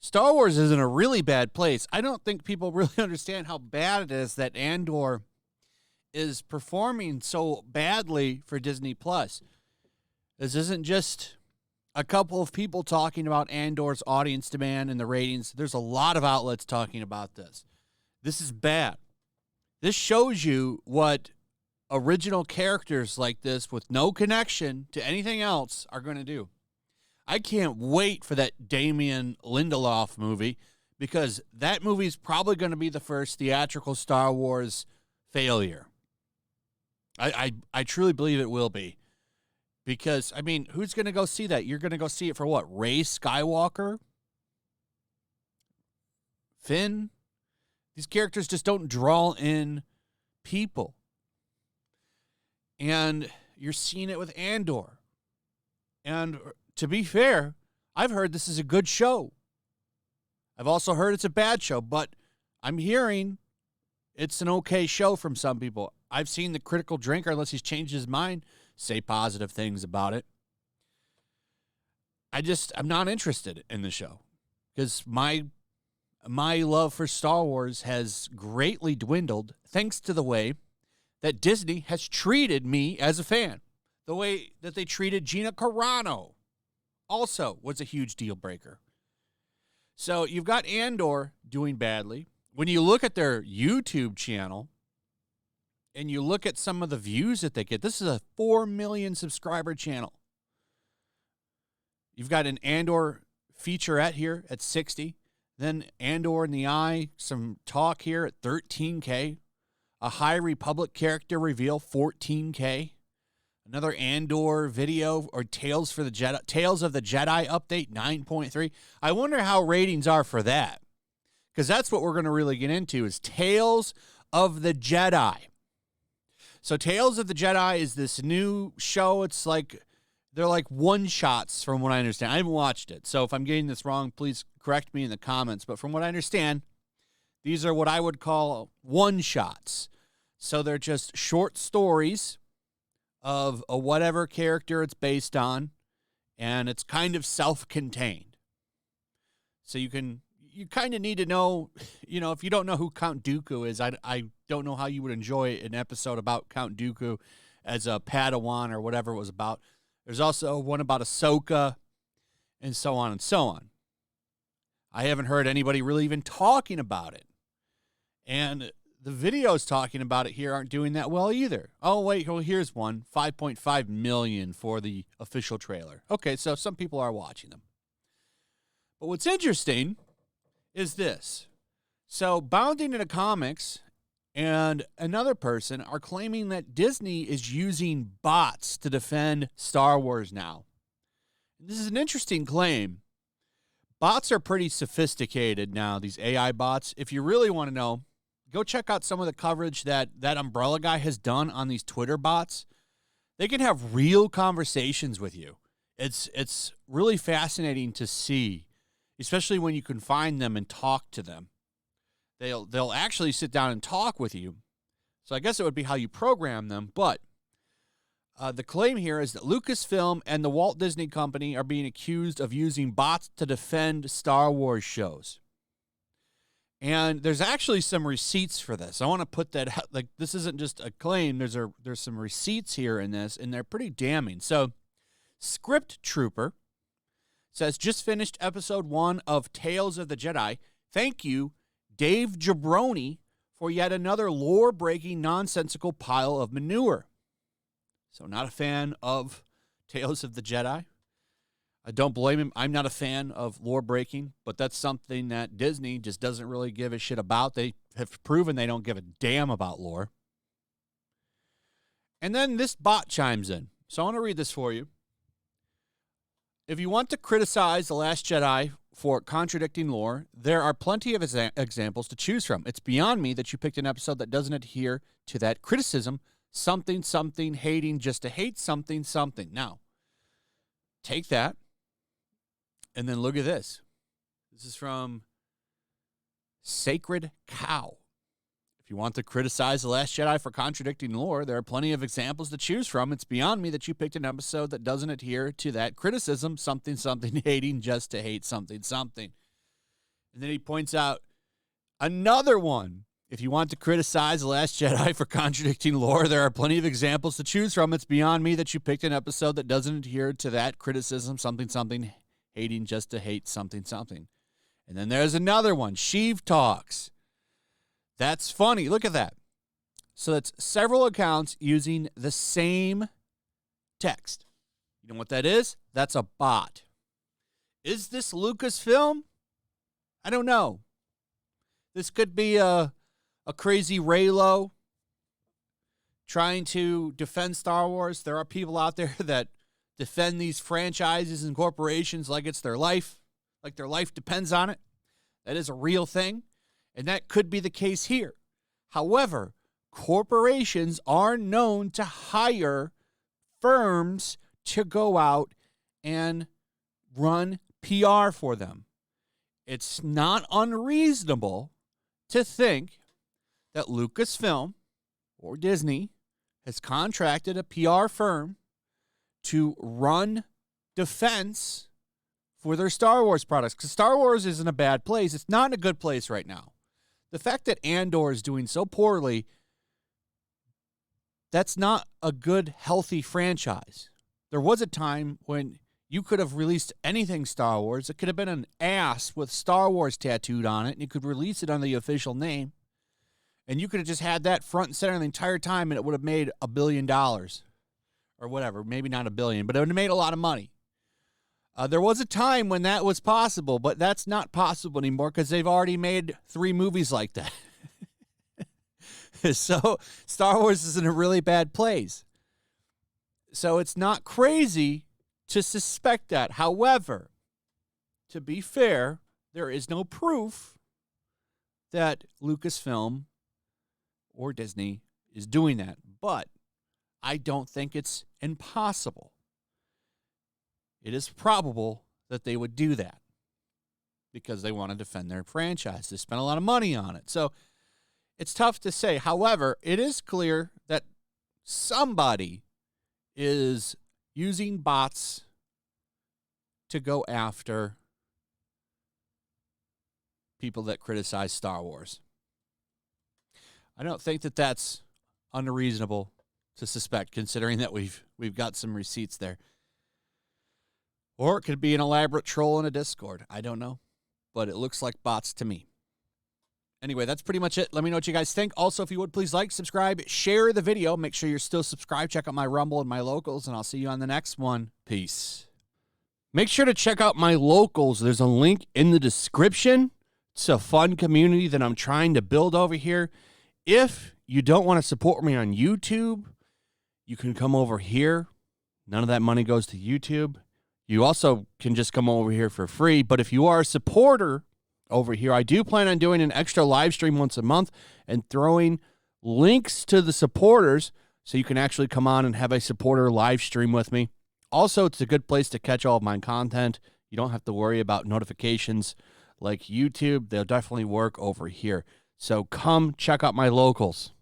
Star Wars is in a really bad place. I don't think people really understand how bad it is that Andor is performing so badly for Disney Plus. This isn't just a couple of people talking about Andor's audience demand and the ratings. There's a lot of outlets talking about this. This is bad. This shows you what original characters like this with no connection to anything else are going to do. I can't wait for that Damien Lindelof movie, because that movie's probably going to be the first theatrical Star Wars failure. I truly believe it will be. Because, I mean, who's going to go see that? You're going to go see it for what? Rey Skywalker? Finn? These characters just don't draw in people. And you're seeing it with Andor. And to be fair, I've heard this is a good show. I've also heard it's a bad show, but I'm hearing it's an okay show from some people. I've seen the critical drinker, unless he's changed his mind, say positive things about it. I'm not interested in the show because my love for Star Wars has greatly dwindled thanks to the way that Disney has treated me as a fan. The way that they treated Gina Carano also was a huge deal breaker. So you've got Andor doing badly. When you look at their YouTube channel and you look at some of the views that they get, this is a 4 million subscriber channel. You've got an Andor featurette here at 60. Then Andor in the Eye, some talk here at 13K. A High Republic character reveal, 14K. Another Andor video or Tales of the Jedi update, 9.3. I wonder how ratings are for that, because that's what we're going to really get into is Tales of the Jedi. So Tales of the Jedi is this new show. It's like they're like one-shots from what I understand. I haven't watched it, so if I'm getting this wrong, please correct me in the comments. But from what I understand, these are what I would call one-shots. So they're just short stories of a whatever character it's based on, and it's kind of self-contained. So you kind of need to know, if you don't know who Count Dooku is, I don't know how you would enjoy an episode about Count Dooku as a Padawan or whatever it was about. There's also one about Ahsoka and so on and so on. I haven't heard anybody really even talking about it. And the videos talking about it here aren't doing that well either. Oh, wait, well, here's one. 5.5 million for the official trailer. Okay, so some people are watching them. But what's interesting is this. So Bounding into Comics and another person are claiming that Disney is using bots to defend Star Wars now. This is an interesting claim. Bots are pretty sophisticated now, these AI bots. If you really want to know, go check out some of the coverage that Umbrella guy has done on these Twitter bots. They can have real conversations with you. It's really fascinating to see, especially when you can find them and talk to them. They'll actually sit down and talk with you. So I guess it would be how you program them. But the claim here is that Lucasfilm and the Walt Disney Company are being accused of using bots to defend Star Wars shows. And there's actually some receipts for this. I want to put that out. Like, this isn't just a claim. There's some receipts here in this, and they're pretty damning. So, Script Trooper says, just finished episode 1 of Tales of the Jedi. Thank you, Dave Jabroni, for yet another lore-breaking, nonsensical pile of manure. So, not a fan of Tales of the Jedi. I don't blame him. I'm not a fan of lore breaking, but that's something that Disney just doesn't really give a shit about. They have proven they don't give a damn about lore. And then this bot chimes in. So I want to read this for you. If you want to criticize The Last Jedi for contradicting lore, there are plenty of examples to choose from. It's beyond me that you picked an episode that doesn't adhere to that criticism. Something, something, hating just to hate something, something. Now, take that. And then look at this. This is from Sacred Cow. If you want to criticize The Last Jedi for contradicting lore, there are plenty of examples to choose from. It's beyond me that you picked an episode that doesn't adhere to that criticism, something, something, hating just to hate something, something. And then he points out another one. If you want to criticize The Last Jedi for contradicting lore, there are plenty of examples to choose from. It's beyond me that you picked an episode that doesn't adhere to that criticism, something, something, hating just to hate something, something. And then there's another one, Sheev Talks. That's funny. Look at that. So that's several accounts using the same text. You know what that is? That's a bot. Is this Lucasfilm? I don't know. This could be a crazy Raylo trying to defend Star Wars. There are people out there that defend these franchises and corporations like it's their life, like their life depends on it. That is a real thing, and that could be the case here. However, corporations are known to hire firms to go out and run PR for them. It's not unreasonable to think that Lucasfilm or Disney has contracted a PR firm to run defense for their Star Wars products. Because Star Wars is in a bad place. It's not in a good place right now. The fact that Andor is doing so poorly, that's not a good, healthy franchise. There was a time when you could have released anything Star Wars. It could have been an ass with Star Wars tattooed on it, and you could release it under the official name. And you could have just had that front and center the entire time, and it would have made $1 billion. Or whatever, maybe not $1 billion, but it would have made a lot of money. There was a time when that was possible, but that's not possible anymore because they've already made 3 movies like that. So Star Wars is in a really bad place. So it's not crazy to suspect that. However, to be fair, there is no proof that Lucasfilm or Disney is doing that. But I don't think it's impossible. It is probable that they would do that because they want to defend their franchise. They spent a lot of money on it. So it's tough to say. However, it is clear that somebody is using bots to go after people that criticize Star Wars. I don't think that that's unreasonable to suspect, considering that we've got some receipts there. Or it could be an elaborate troll in a Discord. I don't know. But it looks like bots to me. Anyway, that's pretty much it. Let me know what you guys think. Also, if you would, please like, subscribe, share the video. Make sure you're still subscribed. Check out my Rumble and my locals, and I'll see you on the next one. Peace. Make sure to check out my locals. There's a link in the description. It's a fun community that I'm trying to build over here. If you don't want to support me on YouTube, you can come over here. None of that money goes to YouTube. You also can just come over here for free. But if you are a supporter over here, I do plan on doing an extra live stream once a month and throwing links to the supporters so you can actually come on and have a supporter live stream with me. Also, it's a good place to catch all of my content. You don't have to worry about notifications like YouTube. They'll definitely work over here. So come check out my locals.